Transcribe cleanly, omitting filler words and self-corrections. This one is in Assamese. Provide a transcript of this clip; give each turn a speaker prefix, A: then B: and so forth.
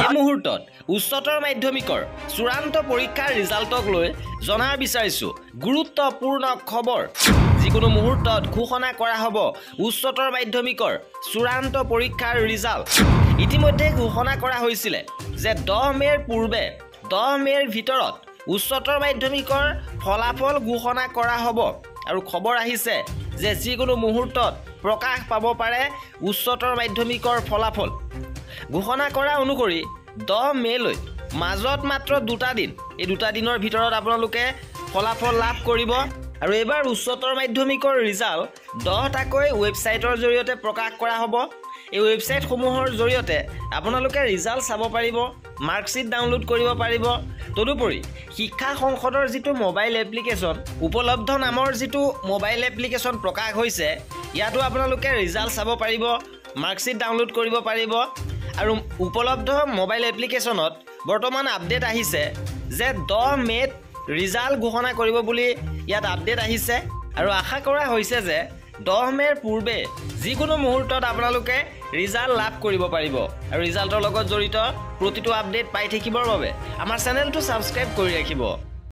A: এই মুহূৰ্তত উচ্চতৰ মাধ্যমিকৰ চূড়ান্ত পৰীক্ষাৰ ৰিজাল্টক লৈ জনাৰ বিচাৰিছোঁ গুৰুত্বপূৰ্ণ খবৰ। যিকোনো মুহূৰ্তত ঘোষণা কৰা হ'ব উচ্চতৰ মাধ্যমিকৰ চূড়ান্ত পৰীক্ষাৰ ৰিজাল্ট। ইতিমধ্যে ঘোষণা কৰা হৈছিলে যে 10 মে'ৰ পূৰ্বে 10 মে'ৰ ভিতৰত উচ্চতৰ মাধ্যমিকৰ ফলাফল ঘোষণা কৰা হ'ব আৰু খবৰ আহিছে যে যিকোনো মুহূৰ্তত প্ৰকাশ পাব পাৰে উচ্চতৰ মাধ্যমিকৰ ফলাফল। ঘোষণা কৰা অনুসৰি 10 মে'লৈ মাজত মাত্ৰ 2টা দিন, এই 2টা দিনৰ ভিতৰত আপোনালোকে ফলাফল লাভ কৰিব। আৰু এইবাৰ উচ্চতৰ মাধ্যমিকৰ ৰিজাল্ট 10টাকৈ ৱেবছাইটৰ জৰিয়তে প্ৰকাশ কৰা হ'ব। এই ৱেবছাইটসমূহৰ জৰিয়তে আপোনালোকে ৰিজাল্ট চাব পাৰিব, মাৰ্কশ্বিট ডাউনলোড কৰিব পাৰিব। তদুপৰি শিক্ষা সংসদৰ যিটো মোবাইল এপ্লিকেশ্যন উপলব্ধ নামৰ যিটো মোবাইল এপ্লিকেশ্যন প্ৰকাশ হৈছে, ইয়াতো আপোনালোকে ৰিজাল্ট চাব পাৰিব, মাৰ্কশ্বিট ডাউনলোড কৰিব পাৰিব। আৰু উপলব্ধ মোবাইল এপ্লিকেশ্যনত বৰ্তমান আপডেট আহিছে যে 10 মে'ত ৰিজাল্ট ঘোষণা কৰিব বুলি ইয়াত আপডেট আহিছে। আৰু আশা কৰা হৈছে যে 10 মে'ৰ পূৰ্বে যিকোনো মুহূৰ্তত আপোনালোকে ৰিজাল্ট লাভ কৰিব পাৰিব। আৰু ৰিজাল্টৰ লগত জড়িত প্ৰতিটো আপডেট পাই থাকিবৰ বাবে আমাৰ চেনেলটো ছাবস্ক্ৰাইব কৰি ৰাখিব।